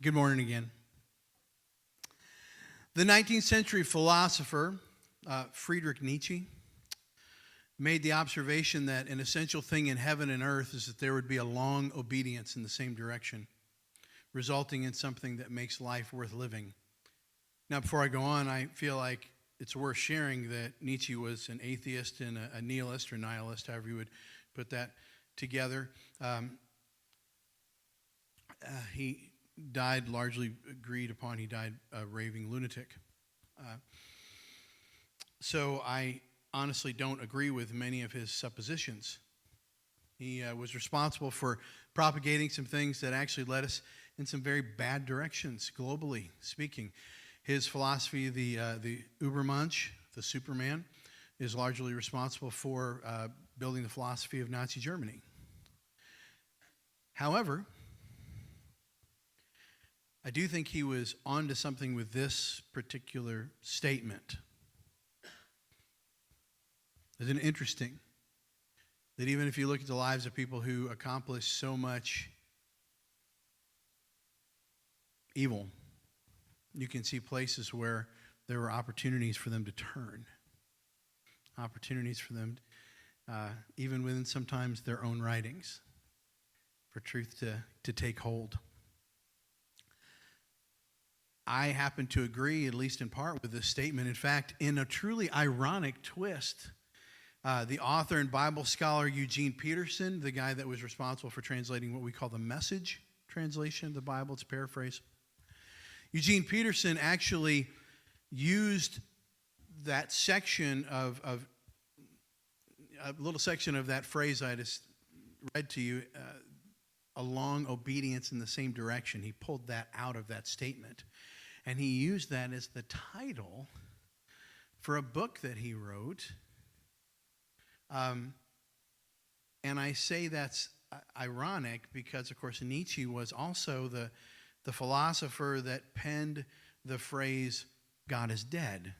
Good morning again. The 19th century philosopher Friedrich Nietzsche made the observation that an essential thing in heaven and earth is that there would be a long obedience in the same direction, resulting in something that makes life worth living. Now, before I go on, I feel like it's worth sharing that Nietzsche was an atheist and a nihilist or nihilist, however you would put that together. He died largely agreed upon. He died a raving lunatic. So I honestly don't agree with many of his suppositions. He was responsible for propagating some things that actually led us in some very bad directions, globally speaking. His philosophy, the Übermensch, the Superman, is largely responsible for building the philosophy of Nazi Germany. However, I do think he was onto something with this particular statement. Isn't it interesting that even if you look at the lives of people who accomplished so much evil, you can see places where there were opportunities for them to turn, opportunities for them, even within sometimes their own writings, for truth to take hold. I happen to agree, at least in part, with this statement. In fact, in a truly ironic twist, the author and Bible scholar Eugene Peterson, the guy that was responsible for translating what we call the Message translation of the Bible, it's a paraphrase. Eugene Peterson actually used that section of a little section of that phrase I just read to you, a long obedience in the same direction. He pulled that out of that statement. And he used that as the title for a book that he wrote. And I say that's ironic because, of course, Nietzsche was also the philosopher that penned the phrase, God is dead.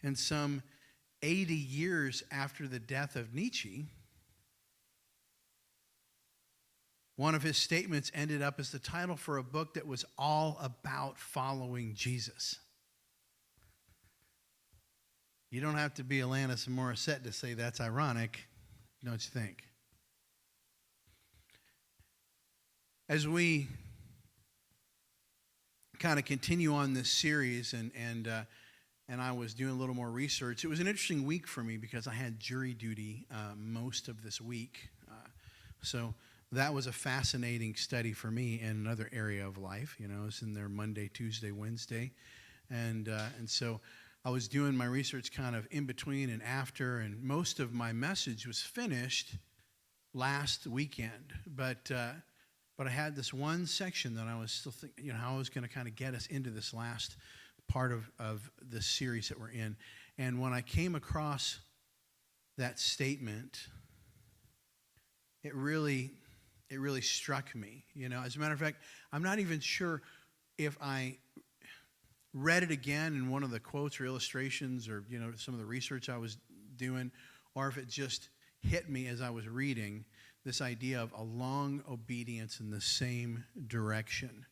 And some 80 years after the death of Nietzsche, one of his statements ended up as the title for a book that was all about following Jesus. You don't have to be Alanis Morissette to say that's ironic, don't you think? As we kind of continue on this series, and I was doing a little more research, it was an interesting week for me because I had jury duty most of this week. So that was a fascinating study for me in another area of life. You know, I was in there Monday, Tuesday, Wednesday. And so I was doing my research kind of in between and after, and most of my message was finished last weekend. But I had this one section that I was still thinking, how I was going to kind of get us into this last part of this series that we're in. And when I came across that statement, it really struck me. As a matter of fact, I'm not even sure if I read it again in one of the quotes or illustrations or, some of the research I was doing, or if it just hit me as I was reading this idea of a long obedience in the same direction.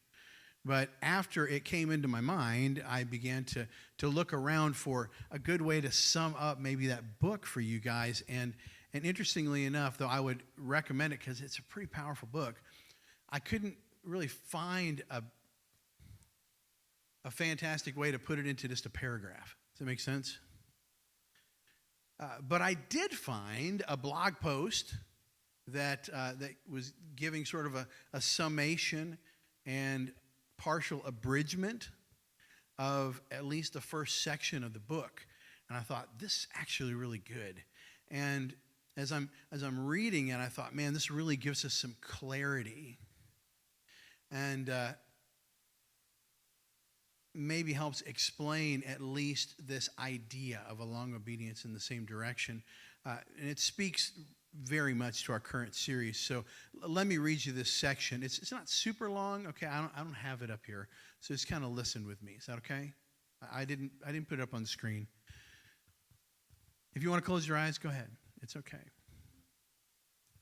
But after it came into my mind, I began to look around for a good way to sum up maybe that book for you guys. And interestingly enough, though I would recommend it because it's a pretty powerful book, I couldn't really find a fantastic way to put it into just a paragraph. Does that make sense? But I did find a blog post that was giving sort of a summation and partial abridgment of at least the first section of the book. And I thought, this is actually really good. And as I'm reading it, I thought, man, this really gives us some clarity. And maybe helps explain at least this idea of a long obedience in the same direction. And it speaks very much to our current series. So let me read you this section. It's not super long. Okay, I don't have it up here. So just kind of listen with me. Is that okay? I didn't put it up on the screen. If you want to close your eyes, go ahead. It's okay.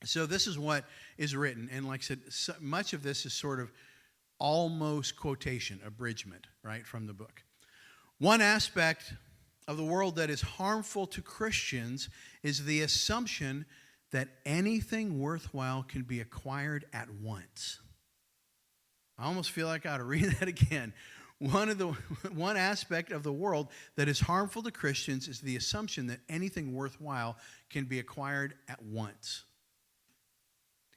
So this is what is written. And like I said, so much of this is sort of almost quotation, abridgment, right, from the book. One aspect of the world that is harmful to Christians is the assumption that anything worthwhile can be acquired at once. I almost feel like I ought to read that again. One aspect of the world that is harmful to Christians is the assumption that anything worthwhile can be acquired at once.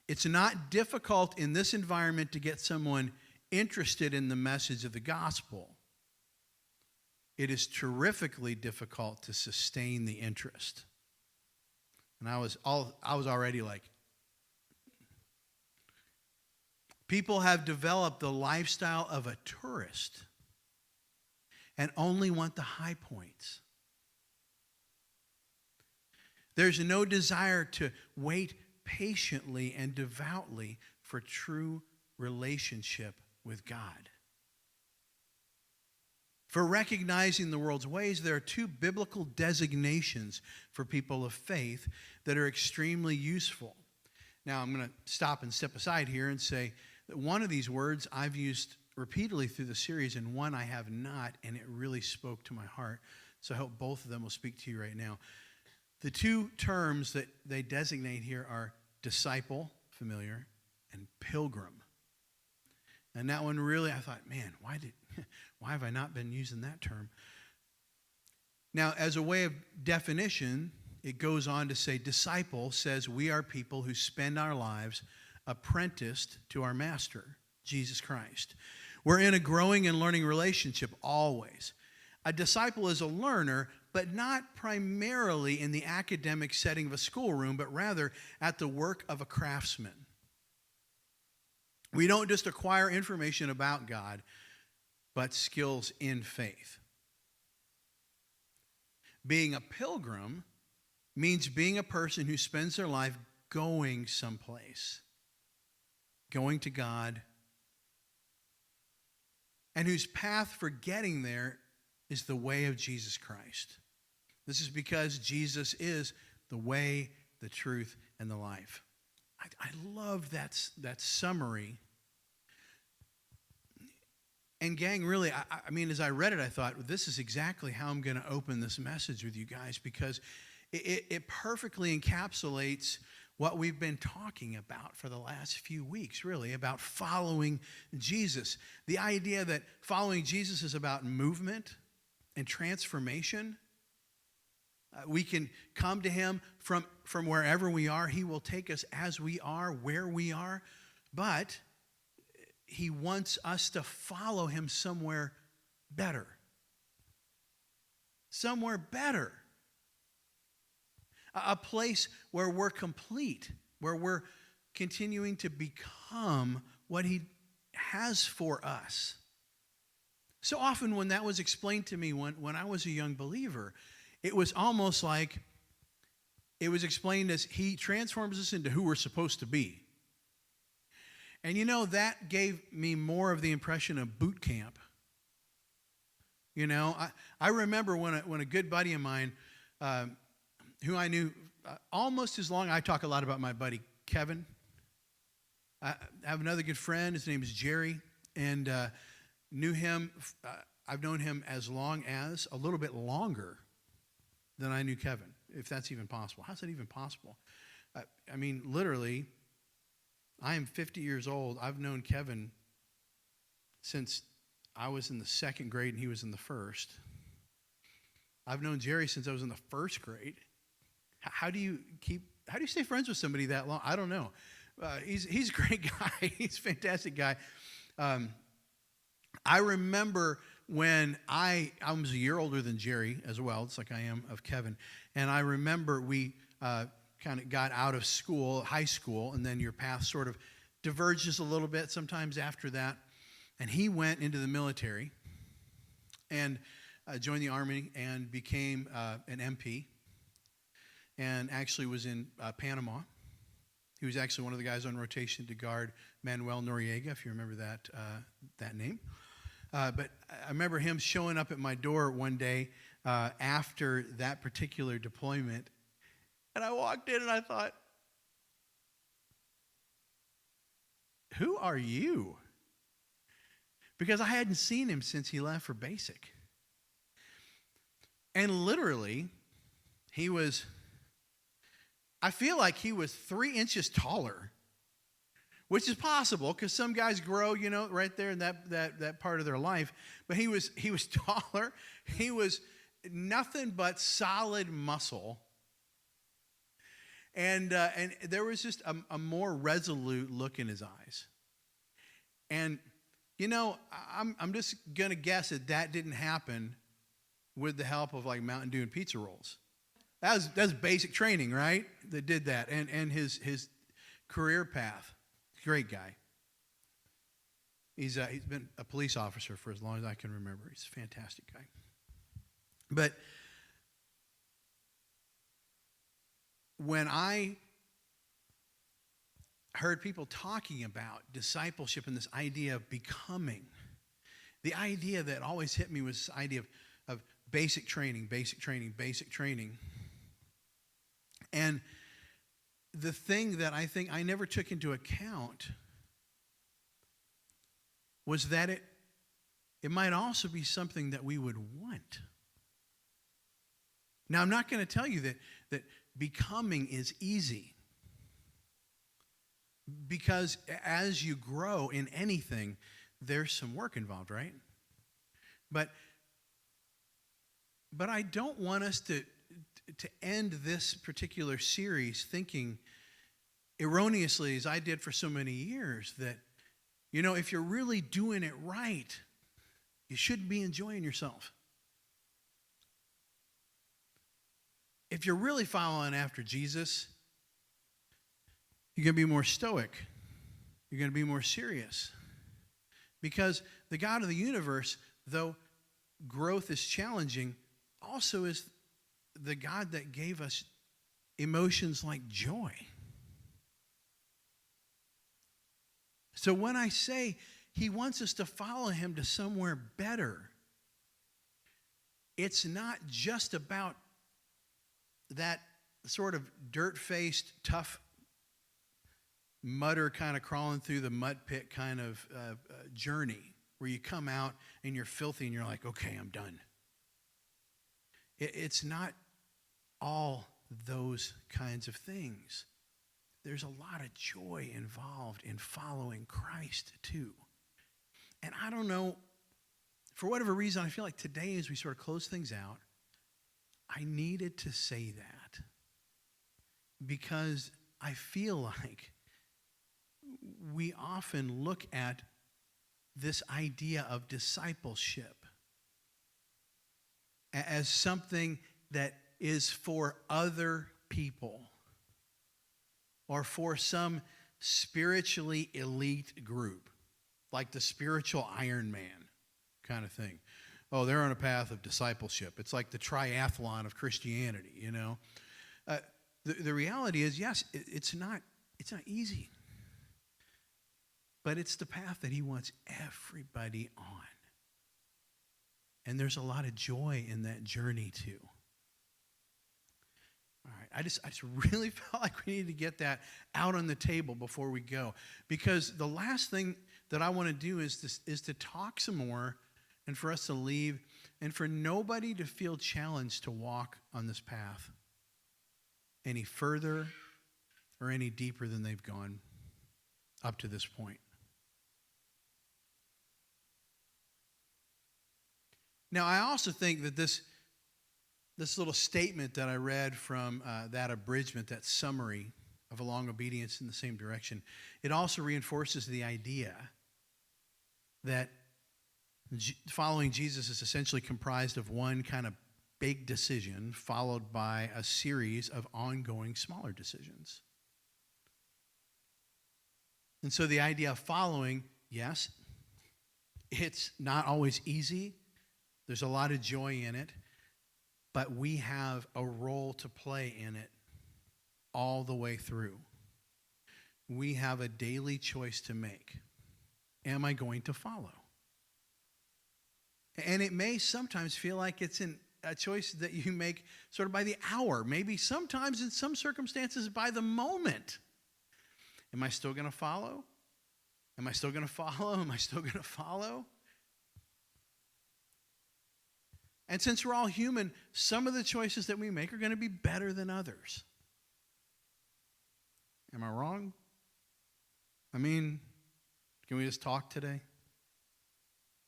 It's not difficult in this environment to get someone interested in the message of the gospel. It is terrifically difficult to sustain the interest. And I was already like, people have developed the lifestyle of a tourist and only want the high points. There's no desire to wait patiently and devoutly for true relationship with God. For recognizing the world's ways, there are two biblical designations for people of faith that are extremely useful. Now, I'm going to stop and step aside here and say that one of these words I've used repeatedly through the series, and one I have not, and it really spoke to my heart. So I hope both of them will speak to you right now. The two terms that they designate here are disciple, familiar, and pilgrim. And that one really, I thought, man, why have I not been using that term? Now, as a way of definition, it goes on to say, disciple says we are people who spend our lives apprenticed to our master, Jesus Christ. We're in a growing and learning relationship always. A disciple is a learner, but not primarily in the academic setting of a schoolroom, but rather at the work of a craftsman. We don't just acquire information about God, but skills in faith. Being a pilgrim means being a person who spends their life going someplace, going to God, and whose path for getting there is the way of Jesus Christ. This is because Jesus is the way, the truth, and the life. I love that summary. And gang, really, I mean, as I read it, I thought, this is exactly how I'm going to open this message with you guys, because it perfectly encapsulates what we've been talking about for the last few weeks, really, about following Jesus. The idea that following Jesus is about movement and transformation. We can come to him from wherever we are. He will take us as we are, where we are. But he wants us to follow him somewhere better. Somewhere better. A place where we're complete, where we're continuing to become what he has for us. So often when that was explained to me when I was a young believer, it was almost like it was explained as he transforms us into who we're supposed to be. And you know, that gave me more of the impression of boot camp. You know, I remember when a good buddy of mine, who I knew almost as long, I talk a lot about my buddy Kevin. I have another good friend, his name is Jerry, and knew him, I've known him as long as, a little bit longer than I knew Kevin, if that's even possible. How's that even possible? I mean, literally, I am 50 years old. I've known Kevin since I was in the second grade and he was in the first. I've known Jerry since I was in the first grade. How do you stay friends with somebody that long? I don't know. He's a great guy. He's a fantastic guy. I remember when I was a year older than Jerry as well, just like I am of Kevin. And I remember we kind of got out of school, high school, and then your path sort of diverges a little bit sometimes after that. And he went into the military and joined the Army and became an MP, and actually was in Panama. He was actually one of the guys on rotation to guard Manuel Noriega, if you remember that name. But I remember him showing up at my door one day after that particular deployment. And I walked in and I thought, who are you? because I hadn't seen him since he left for basic. And literally, I feel like he was 3 inches taller, which is possible because some guys grow, right there in that part of their life. But he was taller. He was nothing but solid muscle. And there was just a more resolute look in his eyes. And, I'm just going to guess that didn't happen with the help of like Mountain Dew and pizza rolls. That's basic training, right? That did that. And his career path. Great guy. He's been a police officer for as long as I can remember. He's a fantastic guy. But when I heard people talking about discipleship and this idea of becoming, the idea that always hit me was this idea of basic training. And the thing that I think I never took into account was that it might also be something that we would want. Now, I'm not going to tell you that becoming is easy, because as you grow in anything, there's some work involved, right? But I don't want us to end this particular series thinking erroneously, as I did for so many years, that, if you're really doing it right, you shouldn't be enjoying yourself. If you're really following after Jesus, you're going to be more stoic. You're going to be more serious. Because the God of the universe, though growth is challenging, also is the God that gave us emotions like joy. So when I say he wants us to follow him to somewhere better, it's not just about that sort of dirt-faced, tough mudder kind of crawling through the mud pit kind of journey where you come out and you're filthy and you're like, okay, I'm done. It's not all those kinds of things. There's a lot of joy involved in following Christ too. And I don't know, for whatever reason, I feel like today as we sort of close things out, I needed to say that because I feel like we often look at this idea of discipleship as something that is for other people or for some spiritually elite group, like the spiritual Iron Man kind of thing. Oh, they're on a path of discipleship. It's like the triathlon of Christianity, The reality is, yes, it's not easy. But it's the path that he wants everybody on. And there's a lot of joy in that journey too. All right, I just really felt like we need to get that out on the table before we go. Because the last thing that I want to do is to talk some more and for us to leave and for nobody to feel challenged to walk on this path any further or any deeper than they've gone up to this point. Now, I also think that this little statement that I read from that abridgment, that summary of a long obedience in the same direction, it also reinforces the idea that following Jesus is essentially comprised of one kind of big decision followed by a series of ongoing smaller decisions. And so the idea of following, yes, it's not always easy. There's a lot of joy in it, but we have a role to play in it all the way through. We have a daily choice to make. Am I going to follow? And it may sometimes feel like it's a choice that you make sort of by the hour, maybe sometimes in some circumstances by the moment. Am I still going to follow? Am I still going to follow? Am I still going to follow? And since we're all human, some of the choices that we make are going to be better than others. Am I wrong? I mean, can we just talk today?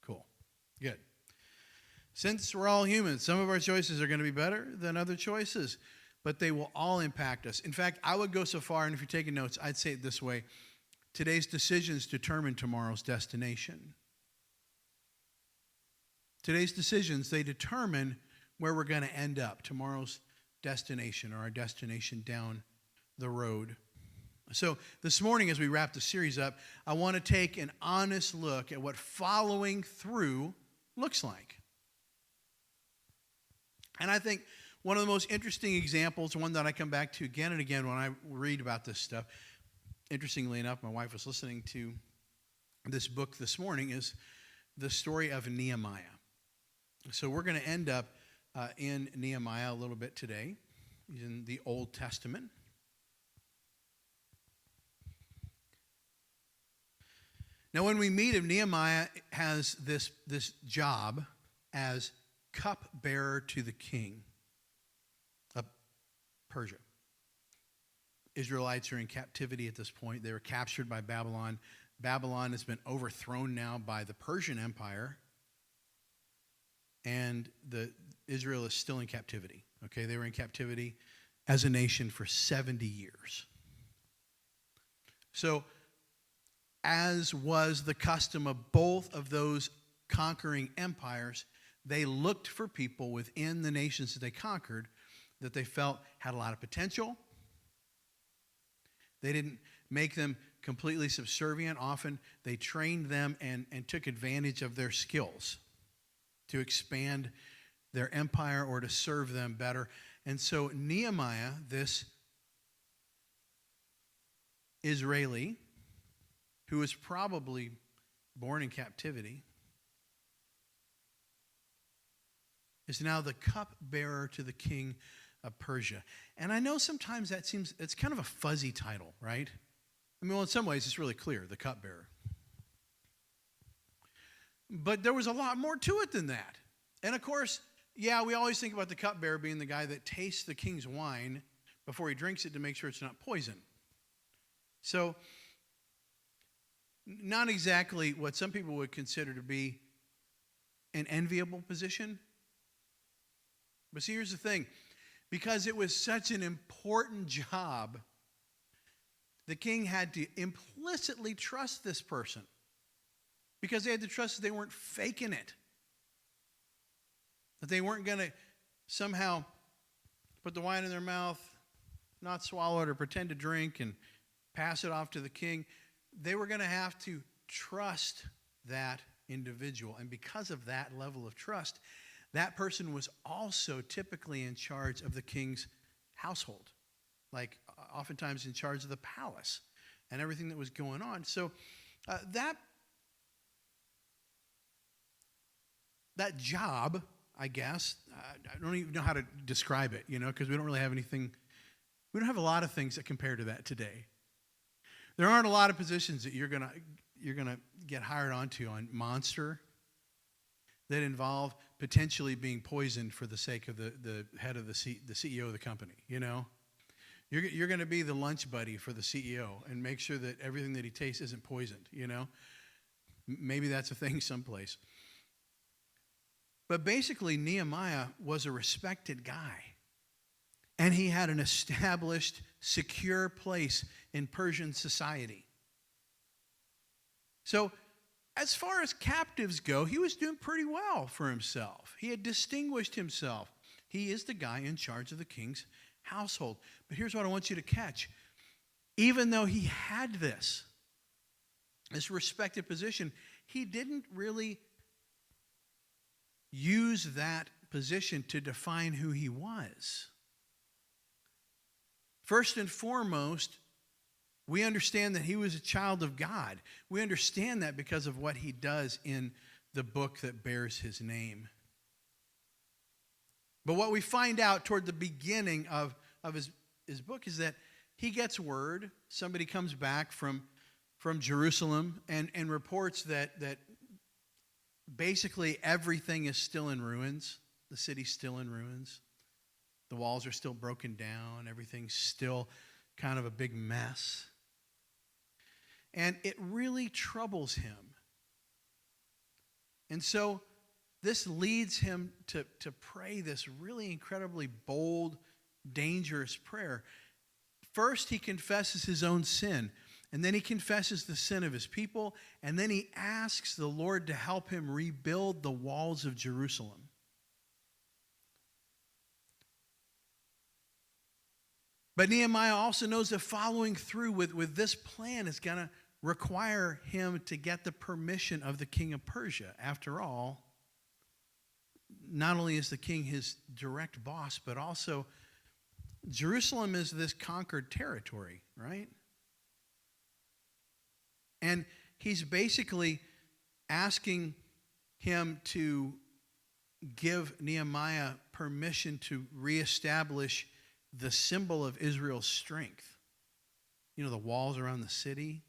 Cool. Good. Since we're all human, some of our choices are going to be better than other choices, but they will all impact us. In fact, I would go so far, and if you're taking notes, I'd say it this way. Today's decisions determine tomorrow's destination. Today's decisions, they determine where we're going to end up, tomorrow's destination or our destination down the road. So this morning, as we wrap the series up, I want to take an honest look at what following through looks like. And I think one of the most interesting examples, one that I come back to again and again when I read about this stuff, interestingly enough, my wife was listening to this book this morning, is the story of Nehemiah. So we're going to end up in Nehemiah a little bit today, in the Old Testament. Now, when we meet him, Nehemiah has this job as cupbearer to the king of Persia. Israelites are in captivity at this point. They were captured by Babylon. Babylon has been overthrown now by the Persian Empire, and Israel is still in captivity. Okay, they were in captivity as a nation for 70 years. So, as was the custom of both of those conquering empires, they looked for people within the nations that they conquered that they felt had a lot of potential. They didn't make them completely subservient. Often they trained them and took advantage of their skills to expand their empire or to serve them better. And so Nehemiah, this Israeli, who was probably born in captivity, is now the cupbearer to the king of Persia. And I know sometimes it's kind of a fuzzy title, right? I mean, well, in some ways it's really clear, the cupbearer. But there was a lot more to it than that. And of course, yeah, we always think about the cupbearer being the guy that tastes the king's wine before he drinks it to make sure it's not poison. So, not exactly what some people would consider to be an enviable position. But see, here's the thing. Because it was such an important job, the king had to implicitly trust this person. Because they had to trust that they weren't faking it. That they weren't going to somehow put the wine in their mouth, not swallow it, or pretend to drink and pass it off to the king. They were going to have to trust that individual. And because of that level of trust, that person was also typically in charge of the king's household, like oftentimes in charge of the palace and everything that was going on. So that job, I guess, I don't even know how to describe it, because we don't really have anything. We don't have a lot of things that compare to that today. There aren't a lot of positions that you're gonna get hired onto on Monster that involve potentially being poisoned for the sake of the head of the CEO of the company. You're going to be the lunch buddy for the CEO and make sure that everything that he tastes isn't poisoned. Maybe that's a thing someplace. But basically, Nehemiah was a respected guy. And he had an established, secure place in Persian society. So, as far as captives go, he was doing pretty well for himself. He had distinguished himself. He is the guy in charge of the king's household. But here's what I want you to catch. Even though he had this respected position, he didn't really use that position to define who he was. First and foremost, we understand that he was a child of God. We understand that because of what he does in the book that bears his name. But what we find out toward the beginning of his book is that he gets word, somebody comes back from Jerusalem and reports that basically everything is still in ruins. The city's still in ruins. The walls are still broken down. Everything's still kind of a big mess. And it really troubles him. And so this leads him to pray this really incredibly bold, dangerous prayer. First, he confesses his own sin. And then he confesses the sin of his people. And then he asks the Lord to help him rebuild the walls of Jerusalem. But Nehemiah also knows that following through with this plan is going to require him to get the permission of the king of Persia. After all, not only is the king his direct boss, but also Jerusalem is this conquered territory, right? And he's basically asking him to give Nehemiah permission to reestablish the symbol of Israel's strength. You know, the walls around the city,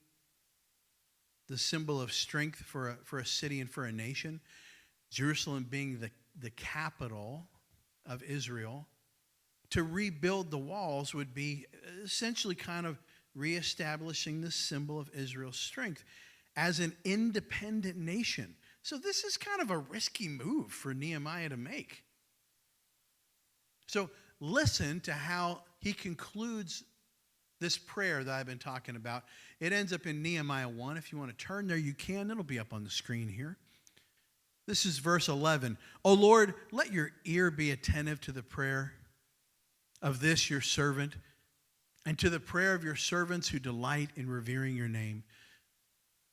the symbol of strength for a city and for a nation. Jerusalem being the capital of Israel. To rebuild the walls would be essentially kind of reestablishing the symbol of Israel's strength as an independent nation. So this is kind of a risky move for Nehemiah to make. So listen to how he concludes this prayer that I've been talking about. It ends up in Nehemiah 1. If you want to turn there, you can. It'll be up on the screen here. This is verse 11. O Lord, let your ear be attentive to the prayer of this your servant, and to the prayer of your servants who delight in revering your name.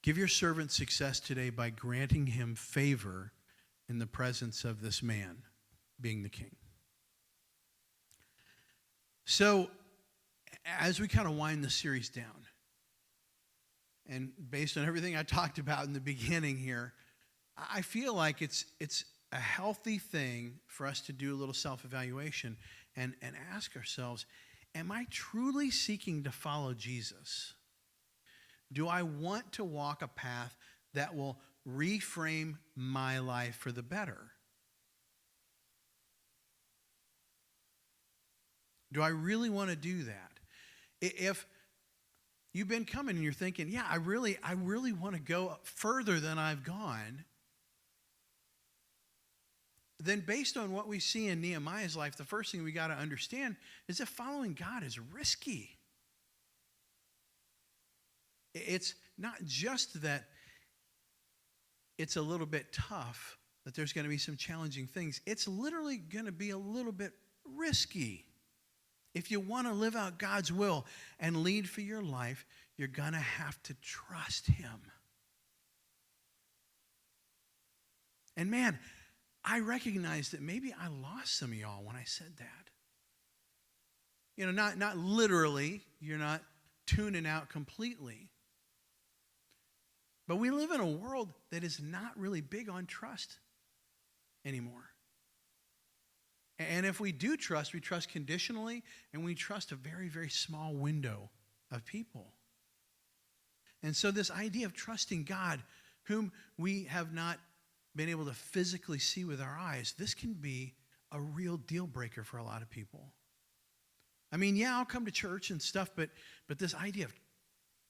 Give your servant success today by granting him favor in the presence of this man, being the king. So, as we kind of wind the series down, and based on everything I talked about in the beginning here, I feel like it's a healthy thing for us to do a little self-evaluation and ask ourselves, am I truly seeking to follow Jesus? Do I want to walk a path that will reframe my life for the better? Do I really want to do that? If you've been coming and you're thinking, yeah, I really want to go further than I've gone, then based on what we see in Nehemiah's life, the first thing we got to understand is that following God is risky. It's not just that it's a little bit tough, that there's going to be some challenging things. It's literally going to be a little bit risky. If you want to live out God's will and lead for your life, you're going to have to trust him. And man, I recognize that maybe I lost some of y'all when I said that. You know, not literally, you're not tuning out completely. But we live in a world that is not really big on trust anymore. And if we do trust, we trust conditionally, and we trust a very, very small window of people. And so this idea of trusting God, whom we have not been able to physically see with our eyes, this can be a real deal breaker for a lot of people. I mean, yeah, I'll come to church and stuff, but this idea of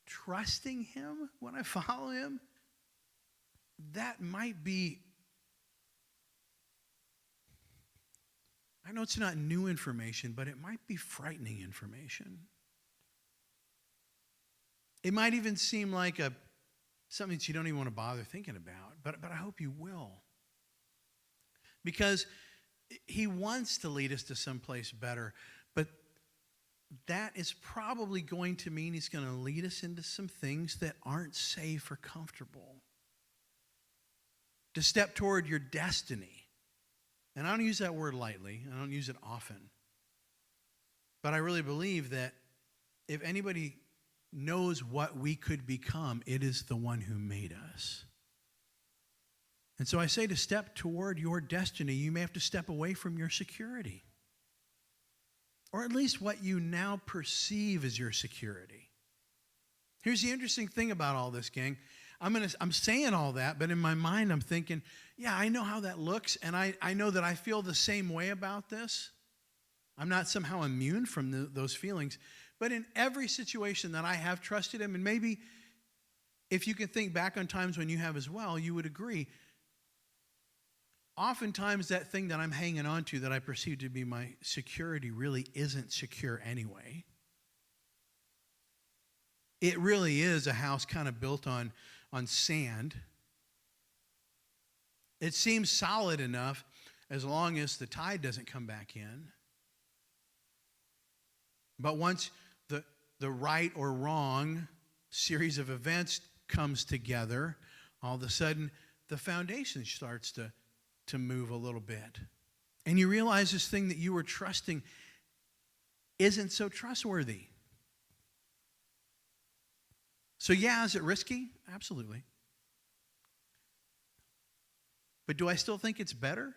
trusting him when I follow him, that might be, I know it's not new information, but it might be frightening information. It might even seem like something that you don't even want to bother thinking about, but I hope you will. Because he wants to lead us to someplace better, but that is probably going to mean he's going to lead us into some things that aren't safe or comfortable. To step toward your destiny. And I don't use that word lightly. I don't use it often. But I really believe that if anybody knows what we could become, it is the one who made us. And so I say, to step toward your destiny, you may have to step away from your security. Or at least what you now perceive as your security. Here's the interesting thing about all this, gang. I'm saying all that, but in my mind I'm thinking, yeah, I know how that looks, and I know that I feel the same way about this. I'm not somehow immune from those feelings. But in every situation that I have trusted him, and maybe if you can think back on times when you have as well, you would agree. Oftentimes that thing that I'm hanging on to that I perceive to be my security really isn't secure anyway. It really is a house kind of built on sand. It seems solid enough as long as the tide doesn't come back in. But once the right or wrong series of events comes together, all of a sudden the foundation starts to move a little bit. And you realize this thing that you were trusting isn't so trustworthy. So yeah, is it risky? Absolutely. But do I still think it's better?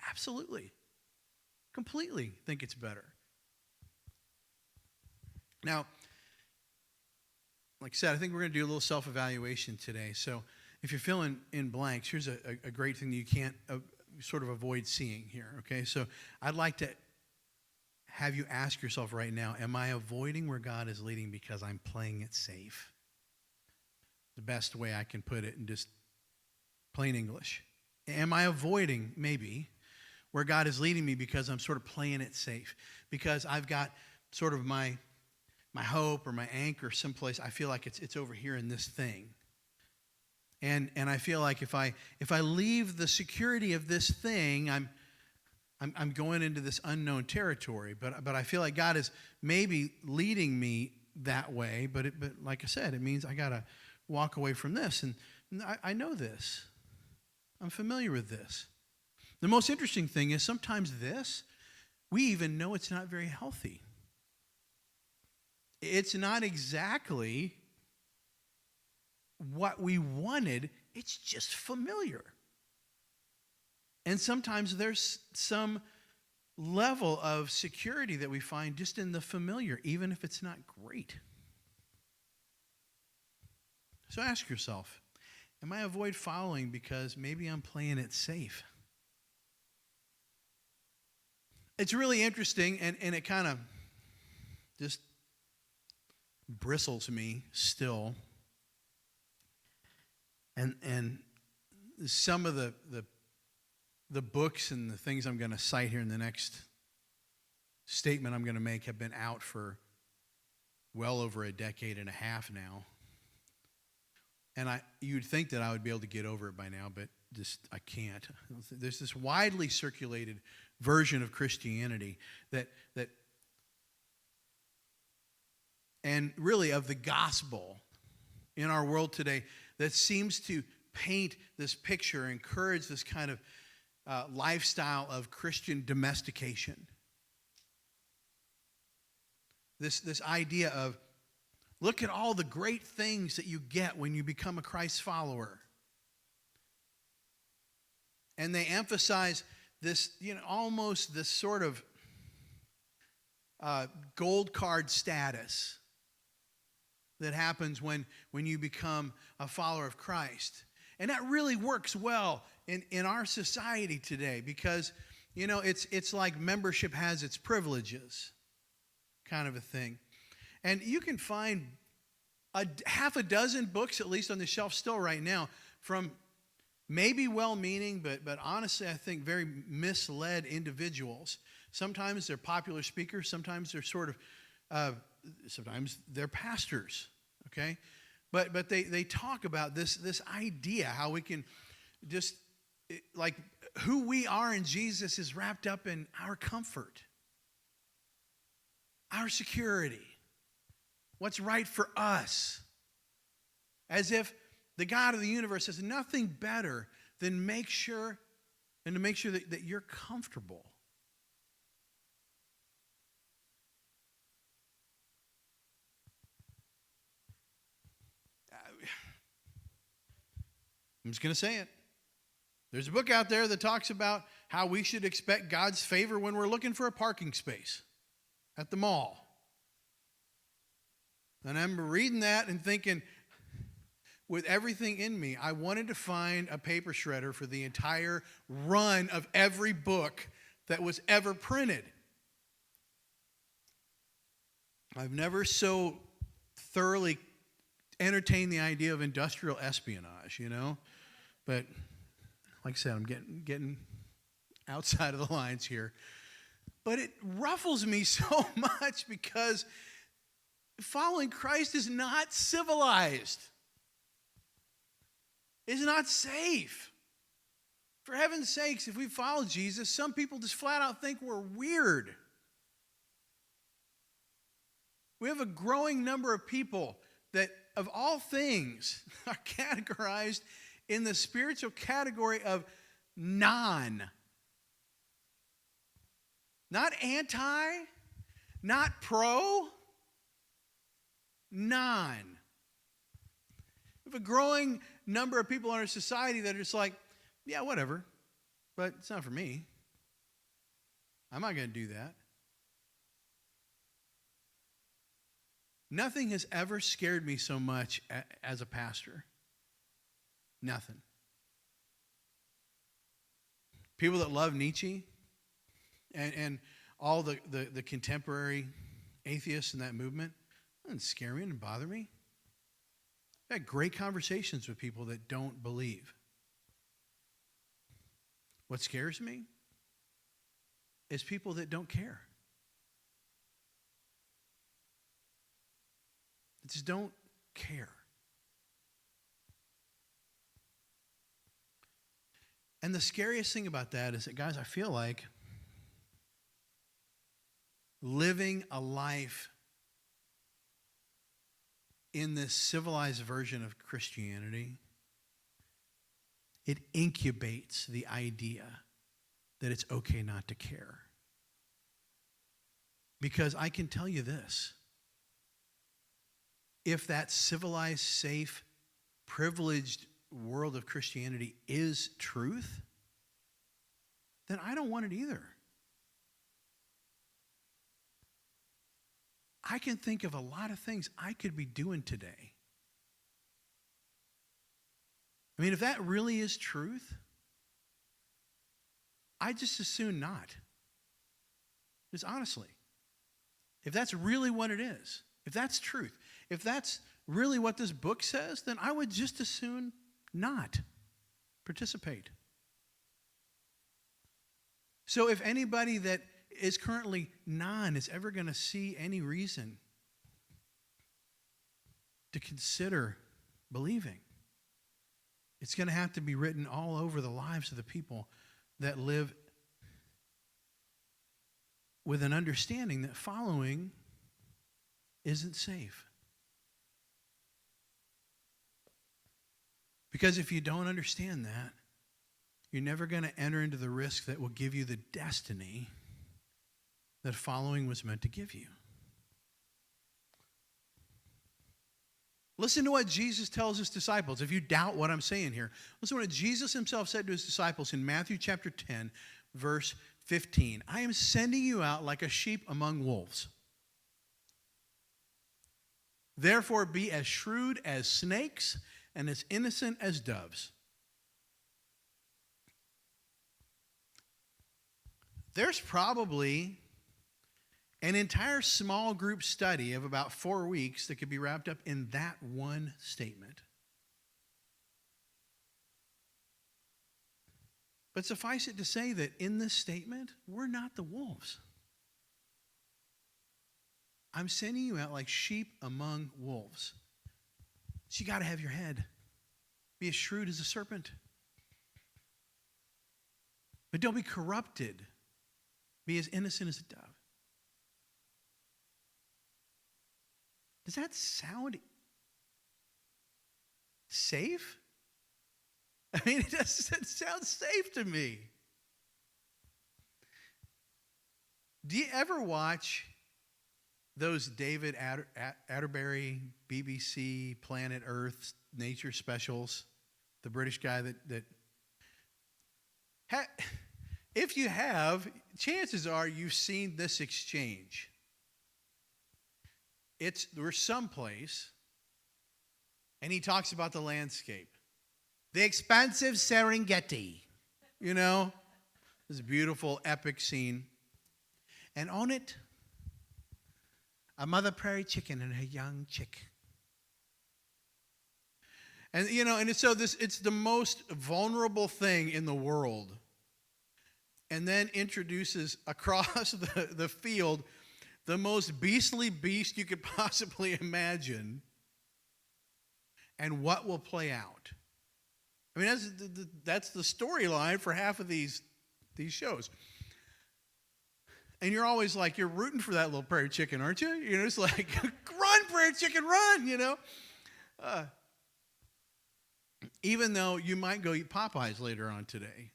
Absolutely. Completely think it's better. Now, like I said, I think we're going to do a little self-evaluation today. So if you're filling in blanks, here's a great thing that you can't sort of avoid seeing here, okay? So I'd like to have you ask yourself right now, am I avoiding where God is leading because I'm playing it safe? The best way I can put it in just plain English. Am I avoiding, maybe, where God is leading me because I'm sort of playing it safe? Because I've got sort of my hope or my anchor someplace, I feel like it's over here in this thing. And I feel like if I leave the security of this thing, I'm going into this unknown territory. But I feel like God is maybe leading me that way. But like I said, it means I got to walk away from this. And I know this. I'm familiar with this. The most interesting thing is sometimes we even know it's not very healthy. It's not exactly what we wanted. It's just familiar. And sometimes there's some level of security that we find just in the familiar, even if it's not great. So ask yourself, am I avoid following because maybe I'm playing it safe? It's really interesting, and it kind of just bristles me still. And some of the books and the things I'm going to cite here in the next statement I'm going to make have been out for well over a decade and a half now. And you'd think that I would be able to get over it by now, but just I can't. There's this widely circulated version of Christianity that and really of the gospel in our world today that seems to paint this picture, encourage this kind of lifestyle of Christian domestication. This idea of, look at all the great things that you get when you become a Christ follower. And they emphasize this, almost this sort of gold card status that happens when you become a follower of Christ. And that really works well in our society today because, it's like membership has its privileges kind of a thing. And you can find half a dozen books, at least on the shelf still right now, from maybe well-meaning, but honestly, I think very misled individuals. Sometimes they're popular speakers. Sometimes they're sort of, sometimes they're pastors, okay? But they talk about this idea, how we can just, like, who we are in Jesus is wrapped up in our comfort, our security, what's right for us. As if the God of the universe has nothing better than to make sure that you're comfortable. I'm just going to say it. There's a book out there that talks about how we should expect God's favor when we're looking for a parking space at the mall. And I'm reading that and thinking, with everything in me, I wanted to find a paper shredder for the entire run of every book that was ever printed. I've never so thoroughly entertained the idea of industrial espionage, you know? But like I said, I'm getting outside of the lines here. But it ruffles me so much because following Christ is not civilized. It's not safe. For heaven's sakes, if we follow Jesus, some people just flat out think we're weird. We have a growing number of people that, of all things, are categorized in the spiritual category of non. Not anti, not pro, non. We have a growing number of people in our society that are just like, yeah, whatever, but it's not for me. I'm not going to do that. Nothing has ever scared me so much as a pastor. Nothing. People that love Nietzsche and all the contemporary atheists in that movement, that doesn't scare me and bother me. I've had great conversations with people that don't believe. What scares me is people that don't care. They just don't care. And the scariest thing about that is that, guys, I feel like living a life in this civilized version of Christianity, it incubates the idea that it's okay not to care. Because I can tell you this, if that civilized, safe, privileged world of Christianity is truth, then I don't want it either. I can think of a lot of things I could be doing today. I mean, if that really is truth, I just as soon not. Just honestly. If that's really what it is, if that's truth, if that's really what this book says, then I would just as soon not participate. So if anybody that is currently non is ever going to see any reason to consider believing, it's going to have to be written all over the lives of the people that live with an understanding that following isn't safe. Because if you don't understand that, you're never going to enter into the risk that will give you the destiny that following was meant to give you. Listen to what Jesus tells his disciples. If you doubt what I'm saying here, listen to what Jesus himself said to his disciples in Matthew chapter 10, verse 15. I am sending you out like a sheep among wolves. Therefore be as shrewd as snakes and as innocent as doves. There's probably an entire small group study of about 4 weeks that could be wrapped up in that one statement. But suffice it to say that in this statement, we're not the wolves. I'm sending you out like sheep among wolves. So you got to have your head. Be as shrewd as a serpent. But don't be corrupted. Be as innocent as a dove. Does that sound safe? I mean, it doesn't sound safe to me. Do you ever watch those David Atterbury BBC Planet Earth nature specials? The British guy if you have, chances are you've seen this exchange. We're someplace, And he talks about the landscape. The expansive Serengeti, you know, this beautiful, epic scene. And on it, a mother prairie chicken and her young chick. And, you know, and so it's the most vulnerable thing in the world. And then introduces across the field the most beastly beast you could possibly imagine. And what will play out? I mean, that's the storyline for half of these shows. And you're always like, you're rooting for that little prairie chicken, aren't you? You know, it's like, run, prairie chicken, run, you know. Even though you might go eat Popeyes later on today.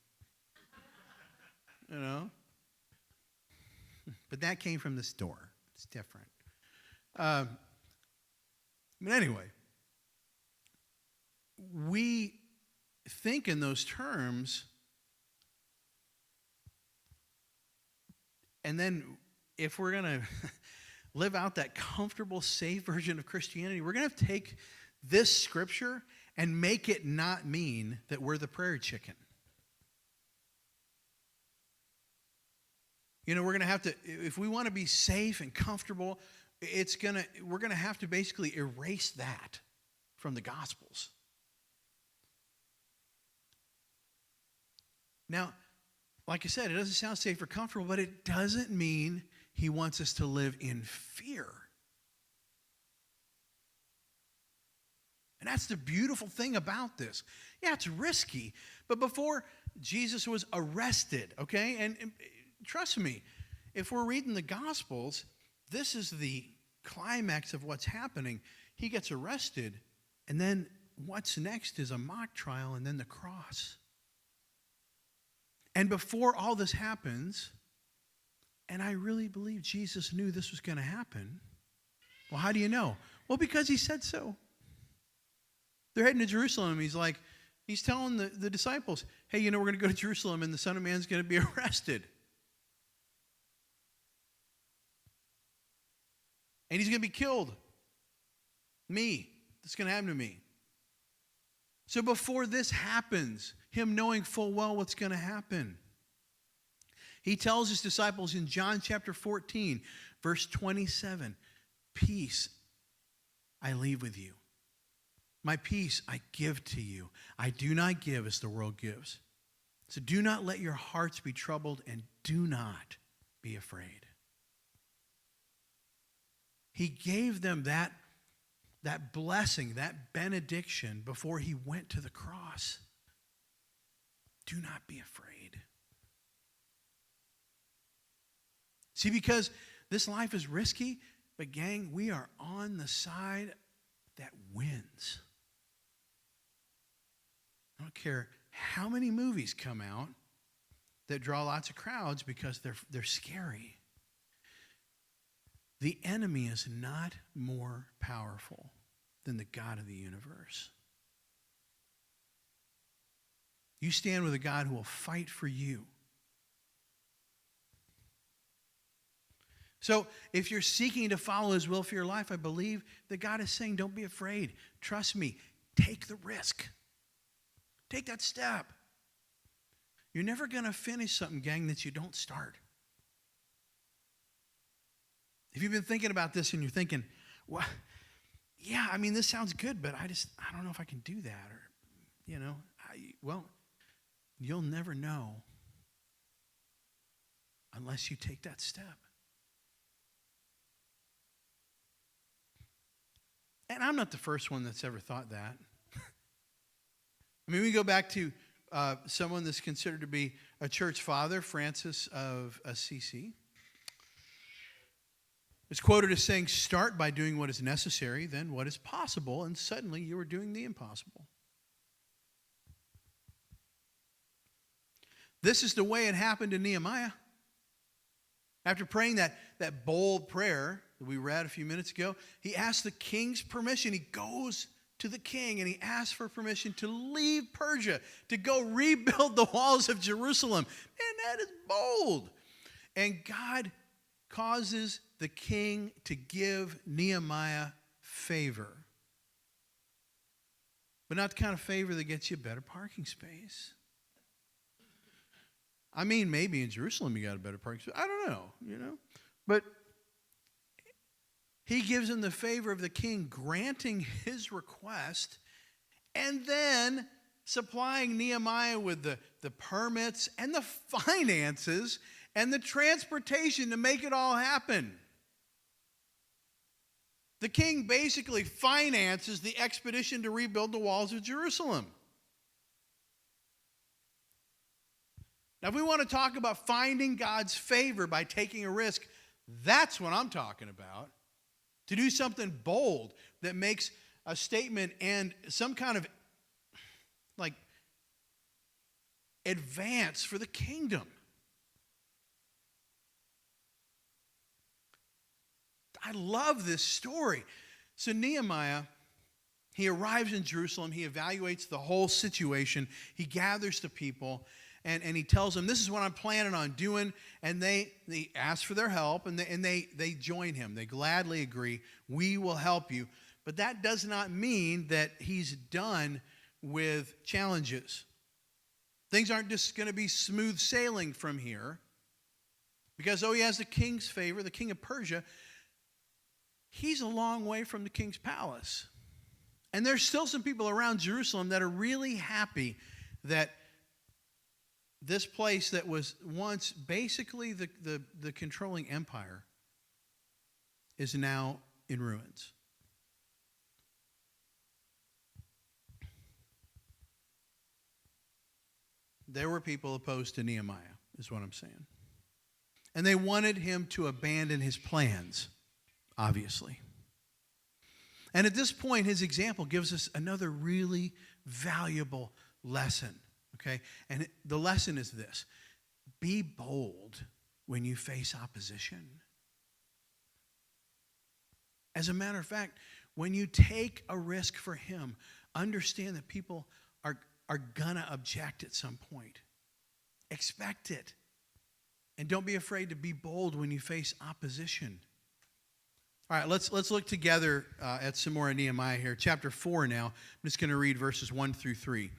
You know. But that came from the store. It's different. But anyway. We think in those terms, and then if we're going to live out that comfortable, safe version of Christianity, we're going to take this scripture and make it not mean that we're the prairie chicken. You know, we're going to have to, if we want to be safe and comfortable, we're going to have to basically erase that from the Gospels. Now, like I said, it doesn't sound safe or comfortable, but it doesn't mean he wants us to live in fear. And that's the beautiful thing about this. Yeah, it's risky, but before Jesus was arrested, okay? And trust me, if we're reading the Gospels, this is the climax of what's happening. He gets arrested, and then what's next is a mock trial and then the cross. And before all this happens, and I really believe Jesus knew this was going to happen. Well, how do you know? Well, because he said so. They're heading to Jerusalem. He's telling the disciples, hey, you know, we're going to go to Jerusalem and the Son of Man's going to be arrested. And he's going to be killed. Me. That's going to happen to me. So before this happens, him knowing full well what's going to happen, he tells his disciples in John chapter 14, verse 27, peace I leave with you. My peace I give to you. I do not give as the world gives. So do not let your hearts be troubled and do not be afraid. He gave them that blessing, that benediction before he went to the cross. Do not be afraid. See, because this life is risky, but gang, we are on the side that wins. I don't care how many movies come out that draw lots of crowds because they're scary. The enemy is not more powerful than the God of the universe. You stand with a God who will fight for you. So if you're seeking to follow his will for your life, I believe that God is saying, don't be afraid. Trust me. Take the risk. Take that step. You're never going to finish something, gang, that you don't start. If you've been thinking about this and you're thinking, well, yeah, I mean, this sounds good, but I don't know if I can do that. Or, you know, well, you'll never know unless you take that step. And I'm not the first one that's ever thought that. I mean, we go back to someone that's considered to be a church father, Francis of Assisi. It's quoted as saying, start by doing what is necessary, then what is possible, and suddenly you are doing the impossible. This is the way it happened to Nehemiah. After praying that bold prayer that we read a few minutes ago, he asked the king's permission. He goes to the king and he asks for permission to leave Persia, to go rebuild the walls of Jerusalem. Man, that is bold. And God causes the king to give Nehemiah favor. but not the kind of favor that gets you a better parking space. I mean, maybe in Jerusalem you got a better parking space. I don't know. But he gives him the favor of the king, granting his request, and then supplying Nehemiah with the permits and the finances and the transportation to make it all happen. The king basically finances the expedition to rebuild the walls of Jerusalem. Now, if we want to talk about finding God's favor by taking a risk, that's what I'm talking about. To do something bold that makes a statement and some kind of advance for the kingdom. I love this story. So Nehemiah, he arrives in Jerusalem. He evaluates the whole situation. He gathers the people, and he tells them, this is what I'm planning on doing. And they ask for their help, and they join him. They gladly agree, we will help you. But that does not mean that he's done with challenges. Things aren't just going to be smooth sailing from here. Because though he has the king's favor, the king of Persia, he's a long way from the king's palace. And there's still some people around Jerusalem that are really happy that this place that was once basically the controlling empire is now in ruins. There were people opposed to Nehemiah, is what I'm saying. And they wanted him to abandon his plans, obviously. And at this point, his example gives us another really valuable lesson, okay? And the lesson is this: be bold when you face opposition. As a matter of fact, when you take a risk for him, understand that people are gonna object at some point. Expect it. And don't be afraid to be bold when you face opposition. All right, let's look together at some more of Nehemiah here. Chapter 4 now. I'm just going to read verses 1 through 3.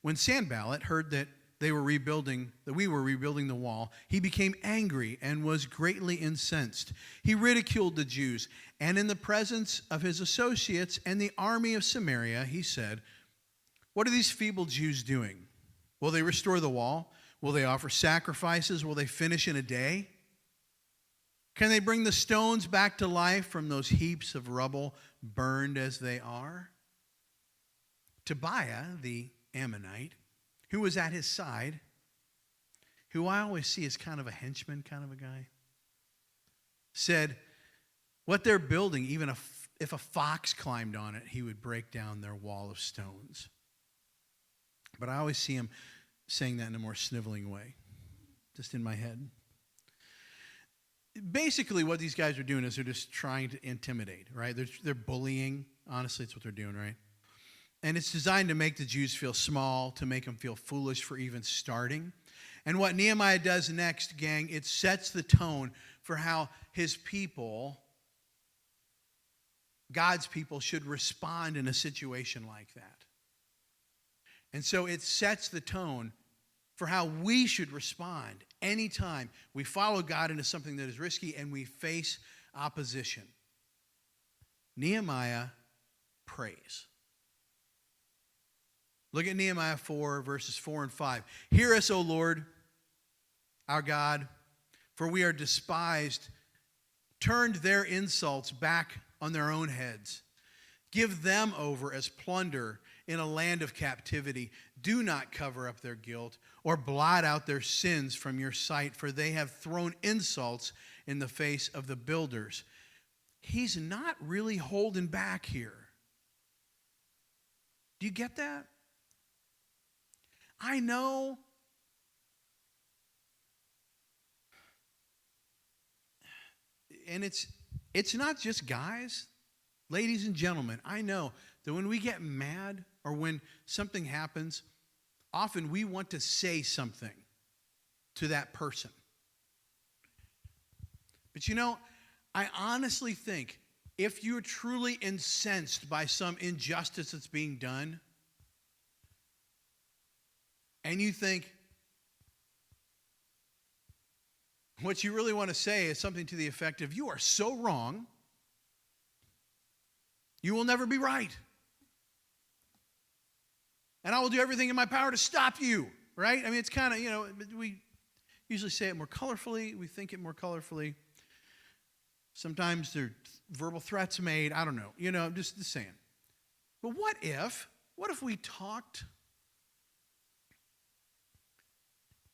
When Sanballat heard that we were rebuilding the wall, he became angry and was greatly incensed. He ridiculed the Jews, and in the presence of his associates and the army of Samaria, he said, "What are these feeble Jews doing? Will they restore the wall? Will they offer sacrifices? Will they finish in a day? Can they bring the stones back to life from those heaps of rubble, burned as they are?" Tobiah, the Ammonite, who was at his side, who I always see as kind of a henchman kind of a guy, said, "What they're building, even if a fox climbed on it, he would break down their wall of stones." But I always see him saying that in a more sniveling way, just in my head. Basically, what these guys are doing is they're just trying to intimidate, right? They're bullying. Honestly, it's what they're doing, right? And it's designed to make the Jews feel small, to make them feel foolish for even starting. And what Nehemiah does next, gang, it sets the tone for how his people, God's people, should respond in a situation like that. And so it sets the tone for how we should respond anytime we follow God into something that is risky and we face opposition. Nehemiah prays. Look at Nehemiah 4, verses 4 and 5. "Hear us, O Lord, our God, for we are despised. Turned their insults back on their own heads. Give them over as plunder in a land of captivity. Do not cover up their guilt or blot out their sins from your sight, for they have thrown insults in the face of the builders." He's not really holding back here. Do you get that? I know and it's not just guys. Ladies and gentlemen, I know that when we get mad or when something happens, often we want to say something to that person. But you know, I honestly think if you're truly incensed by some injustice that's being done, and you think what you really want to say is something to the effect of, you are so wrong, you will never be right. And I will do everything in my power to stop you, right? I mean, it's kind of, we usually say it more colorfully. We think it more colorfully. Sometimes there are verbal threats made. I don't know. I'm just saying. But what if we talked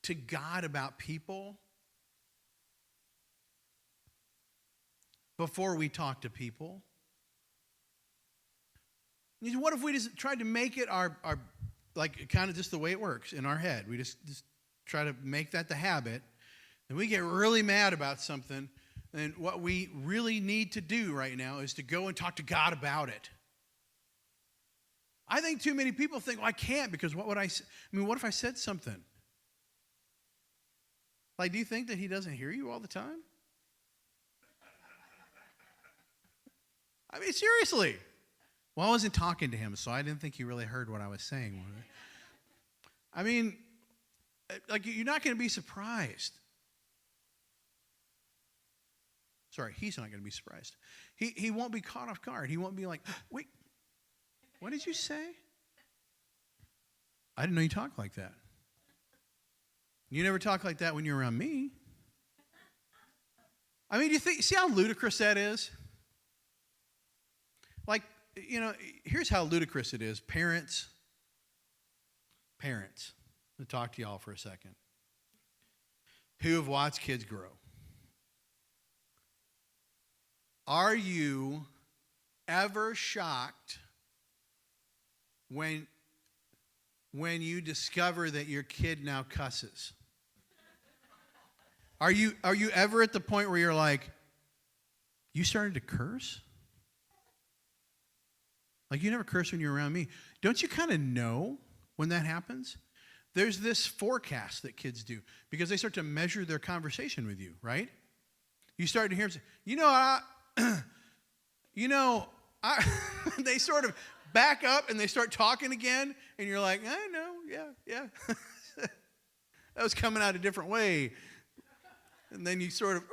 to God about people before we talk to people? What if we just tried to make it our like kind of just the way it works in our head? We just try to make that the habit, and we get really mad about something, and what we really need to do right now is to go and talk to God about it. I think too many people think, well, I can't, because what if I said something? Like, do you think that he doesn't hear you all the time? I mean, seriously. Well, I wasn't talking to him, so I didn't think he really heard what I was saying. I mean, like, you're not going to be surprised. Sorry, he's not going to be surprised. He won't be caught off guard. He won't be like, wait, what did you say? I didn't know you talked like that. You never talk like that when you're around me. I mean, see how ludicrous that is? Like, here's how ludicrous it is. Parents, I'm going to talk to y'all for a second, who have watched kids grow. Are you ever shocked when you discover that your kid now cusses? Are you ever at the point where you're like, you started to curse? Like, you never curse when you're around me. Don't you kind of know when that happens? There's this forecast that kids do because they start to measure their conversation with you, right? You start to hear them say, they sort of back up and they start talking again, and you're like, I know, yeah. That was coming out a different way. And then you sort of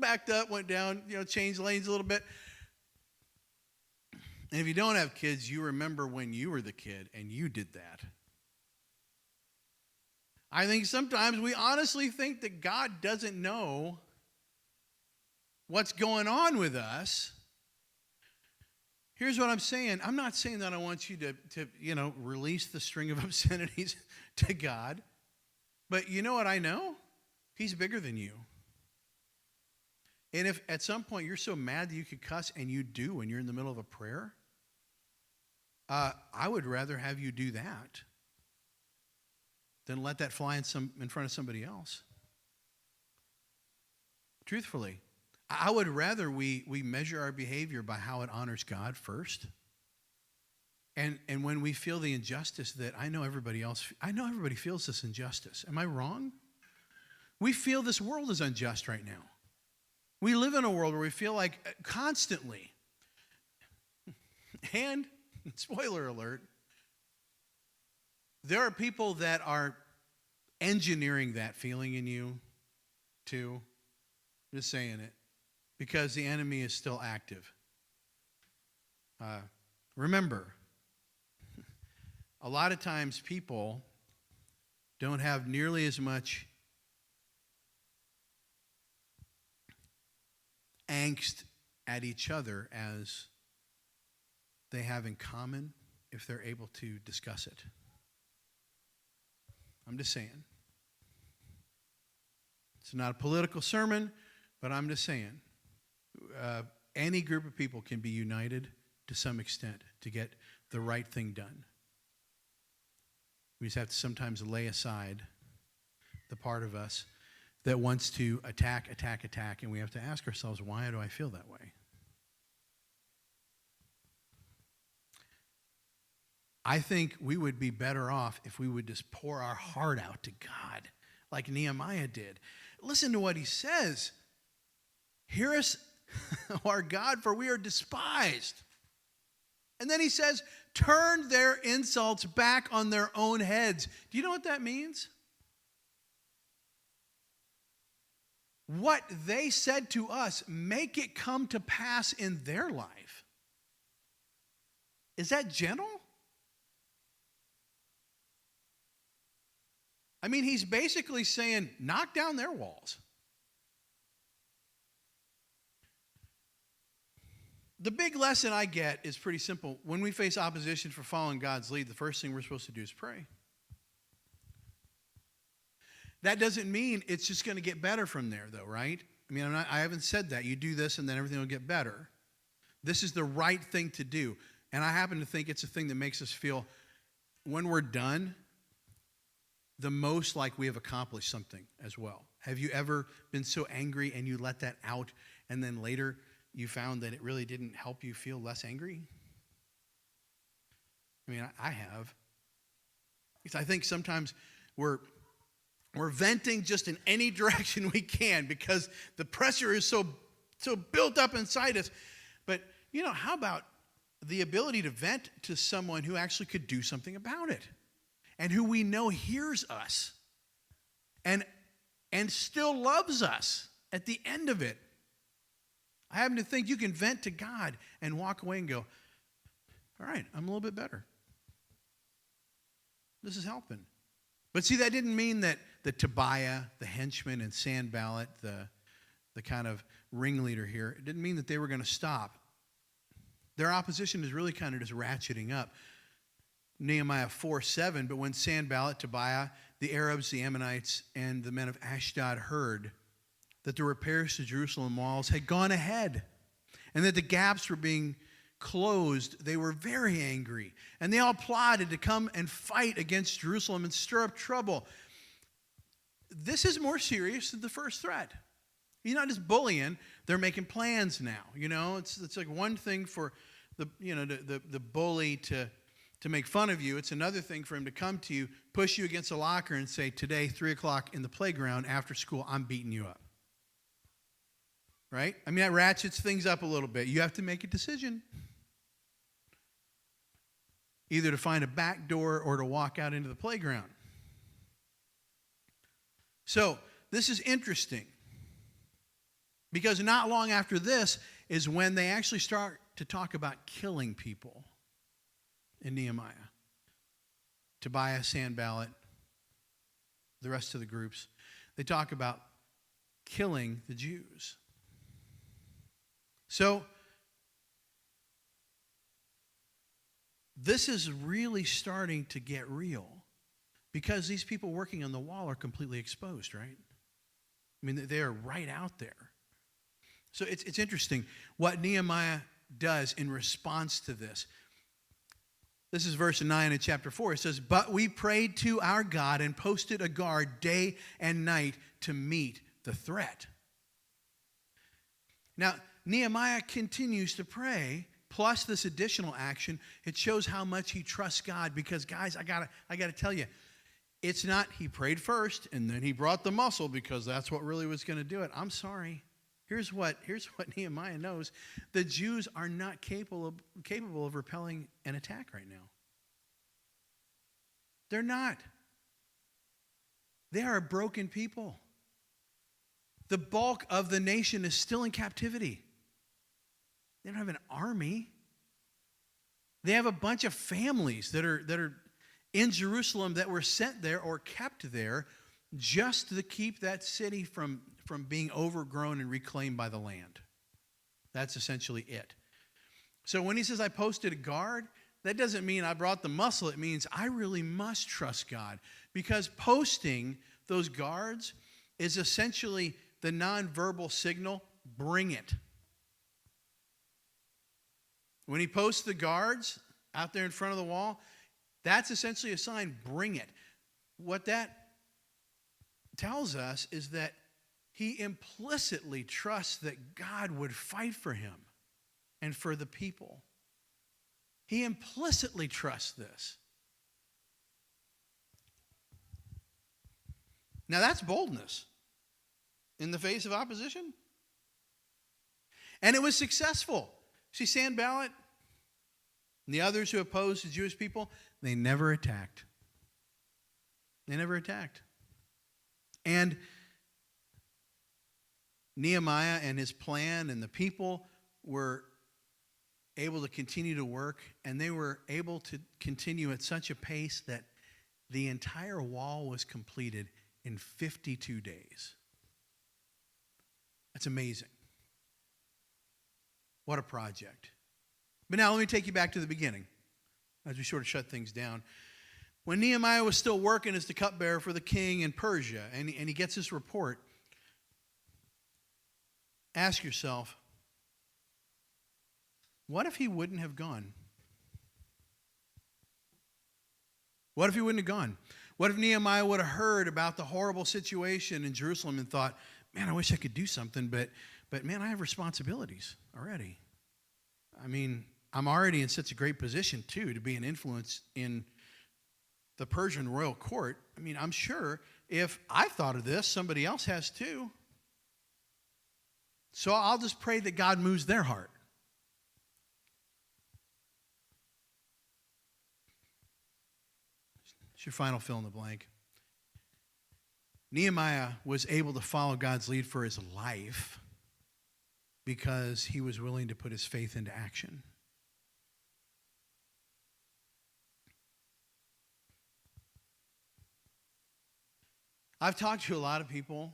backed up, went down, changed lanes a little bit. And if you don't have kids, you remember when you were the kid and you did that. I think sometimes we honestly think that God doesn't know what's going on with us. Here's what I'm saying. I'm not saying that I want you to release the string of obscenities to God. But you know what I know? He's bigger than you. And if at some point you're so mad that you could cuss, and you do when you're in the middle of a prayer, I would rather have you do that than let that fly in front of somebody else. Truthfully, I would rather we measure our behavior by how it honors God first. And when we feel the injustice that I know everybody feels this injustice. Am I wrong? We feel this world is unjust right now. We live in a world where we feel like constantly, and spoiler alert, there are people that are engineering that feeling in you too. I'm just saying it, because the enemy is still active. Remember, a lot of times people don't have nearly as much angst at each other as they have in common if they're able to discuss it. I'm just saying. It's not a political sermon, but I'm just saying. Any group of people can be united to some extent to get the right thing done. We just have to sometimes lay aside the part of us that wants to attack, and we have to ask ourselves, why do I feel that way? I think we would be better off if we would just pour our heart out to God, like Nehemiah did. Listen to what he says. Hear us, our God, for we are despised. And then he says, turned their insults back on their own heads. Do you know what that means? What they said to us, make it come to pass in their life. Is that gentle? I mean, he's basically saying, knock down their walls. The big lesson I get is pretty simple. When we face opposition for following God's lead, the first thing we're supposed to do is pray. That doesn't mean it's just going to get better from there, though, right? I mean, I haven't said that. You do this and then everything will get better. This is the right thing to do. And I happen to think it's a thing that makes us feel, when we're done, the most like we have accomplished something as well. Have you ever been so angry and you let that out, and then later you found that it really didn't help you feel less angry? I mean, I have. Because I think sometimes we're venting just in any direction we can because the pressure is so built up inside us. But, how about the ability to vent to someone who actually could do something about it and who we know hears us and still loves us at the end of it? I happen to think you can vent to God and walk away and go, all right, I'm a little bit better. This is helping. But see, that didn't mean that the Tobiah, the henchman, and Sanballat, the kind of ringleader here, it didn't mean that they were going to stop. Their opposition is really kind of just ratcheting up. Nehemiah 4:7, but when Sanballat, Tobiah, the Arabs, the Ammonites, and the men of Ashdod heard that the repairs to Jerusalem walls had gone ahead and that the gaps were being closed, they were very angry. And they all plotted to come and fight against Jerusalem and stir up trouble. This is more serious than the first threat. He's not just bullying, they're making plans now. It's like one thing for the bully to make fun of you. It's another thing for him to come to you, push you against a locker and say, today, 3 o'clock in the playground after school, I'm beating you up. Right? I mean, that ratchets things up a little bit. You have to make a decision. Either to find a back door or to walk out into the playground. So, this is interesting. Because not long after this is when they actually start to talk about killing people in Nehemiah. Tobiah, Sanballat, the rest of the groups. They talk about killing the Jews. So, this is really starting to get real because these people working on the wall are completely exposed, right? I mean, they are right out there. So it's interesting what Nehemiah does in response to this. This is verse 9 in chapter 4. It says, but we prayed to our God and posted a guard day and night to meet the threat. Now, Nehemiah continues to pray, plus this additional action. It shows how much he trusts God because, guys, I gotta tell you, it's not he prayed first and then he brought the muscle because that's what really was going to do it. I'm sorry. Here's what Nehemiah knows. The Jews are not capable of repelling an attack right now. They're not. They are a broken people. The bulk of the nation is still in captivity. They don't have an army. They have a bunch of families that are in Jerusalem that were sent there or kept there just to keep that city from being overgrown and reclaimed by the land. That's essentially it. So when he says, I posted a guard, that doesn't mean I brought the muscle. It means I really must trust God because posting those guards is essentially the nonverbal signal, bring it. When he posts the guards out there in front of the wall, that's essentially a sign, bring it. What that tells us is that he implicitly trusts that God would fight for him and for the people. He implicitly trusts this. Now that's boldness in the face of opposition. And it was successful. See, Sanballat, And the others who opposed the Jewish people, they never attacked. They never attacked. And Nehemiah and his plan and the people were able to continue to work, and they were able to continue at such a pace that the entire wall was completed in 52 days. That's amazing. What a project. But now let me take you back to the beginning as we sort of shut things down. When Nehemiah was still working as the cupbearer for the king in Persia, and he gets this report, ask yourself, what if he wouldn't have gone? What if he wouldn't have gone? What if Nehemiah would have heard about the horrible situation in Jerusalem and thought, man, I wish I could do something, but man, I have responsibilities already. I mean, I'm already in such a great position, too, to be an influence in the Persian royal court. I mean, I'm sure if I thought of this, somebody else has too. So I'll just pray that God moves their heart. It's your final fill in the blank. Nehemiah was able to follow God's lead for his life because he was willing to put his faith into action. I've talked to a lot of people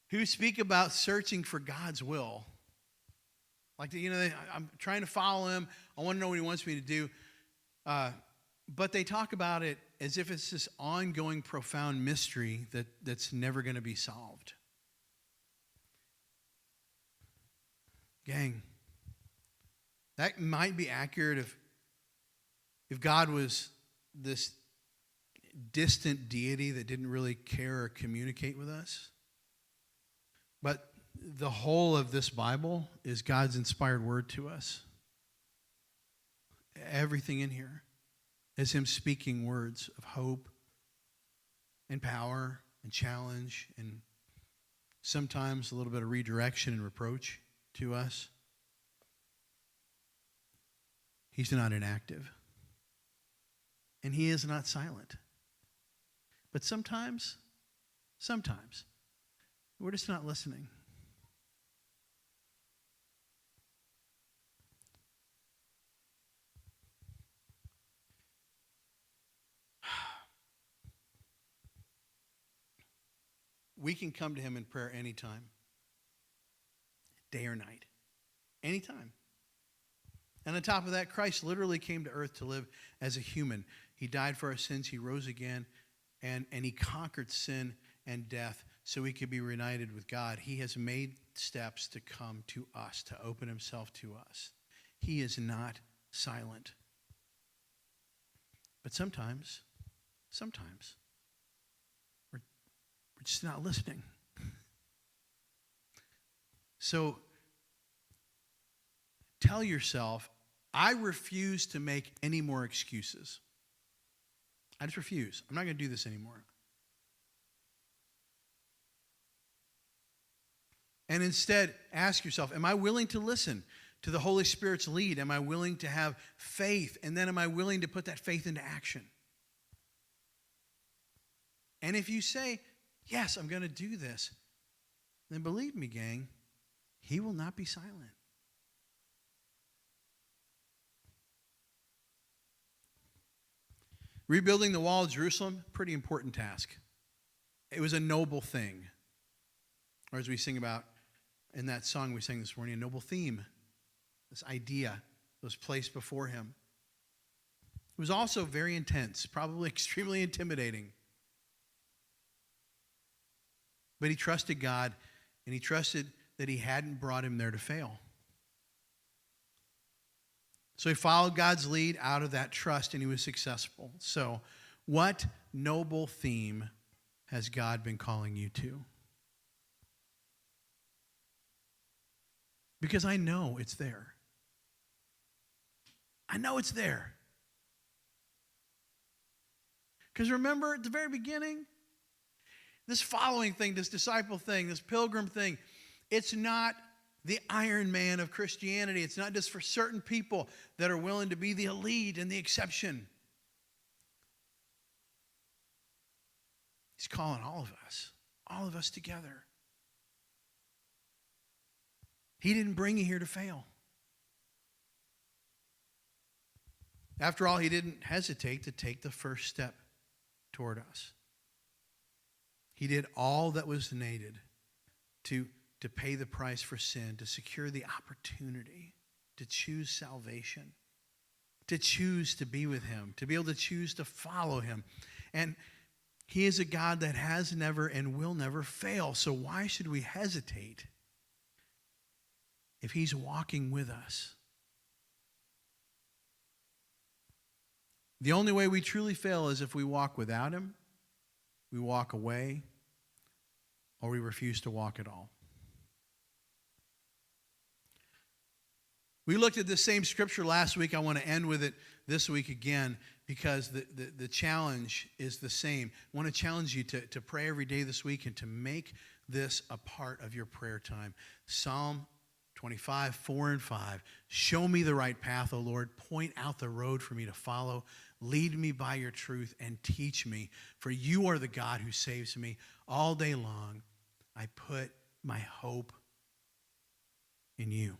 who speak about searching for God's will. Like, I'm trying to follow him. I want to know what he wants me to do. But they talk about it as if it's this ongoing, profound mystery that's never going to be solved. Gang, that might be accurate if God was this distant deity that didn't really care or communicate with us. But the whole of this Bible is God's inspired word to us. Everything in here is him speaking words of hope and power and challenge and sometimes a little bit of redirection and reproach to us. He's not inactive. And he is not silent. But sometimes, we're just not listening. We can come to him in prayer anytime, day or night, anytime. And on top of that, Christ literally came to earth to live as a human. He died for our sins, he rose again, and he conquered sin and death so he could be reunited with God. He has made steps to come to us, to open himself to us. He is not silent. But sometimes, we're just not listening. So tell yourself, I refuse to make any more excuses. I just refuse. I'm not going to do this anymore. And instead, ask yourself, am I willing to listen to the Holy Spirit's lead? Am I willing to have faith? And then am I willing to put that faith into action? And if you say, yes, I'm going to do this, then believe me, gang, he will not be silent. Rebuilding the wall of Jerusalem, pretty important task. It was a noble thing. Or as we sing about in that song we sang this morning, a noble theme. This idea was placed before him. It was also very intense, probably extremely intimidating. But he trusted God, and he trusted that he hadn't brought him there to fail. So he followed God's lead out of that trust, and he was successful. So what noble theme has God been calling you to? Because I know it's there. I know it's there. Because remember at the very beginning, this following thing, this disciple thing, this pilgrim thing, it's not the Iron Man of Christianity. It's not just for certain people that are willing to be the elite and the exception. He's calling all of us together. He didn't bring you here to fail. After all, he didn't hesitate to take the first step toward us. He did all that was needed to pay the price for sin, to secure the opportunity to choose salvation, to choose to be with him, to be able to choose to follow him. And he is a God that has never and will never fail. So why should we hesitate if he's walking with us? The only way we truly fail is if we walk without him, we walk away, or we refuse to walk at all. We looked at the same scripture last week. I want to end with it this week again because the challenge is the same. I want to challenge you to pray every day this week and to make this a part of your prayer time. Psalm 25, 4 and 5. Show me the right path, O Lord. Point out the road for me to follow. Lead me by your truth and teach me. For you are the God who saves me. All day long, I put my hope in you.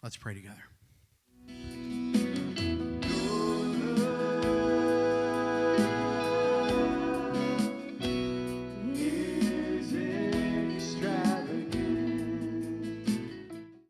Let's pray together.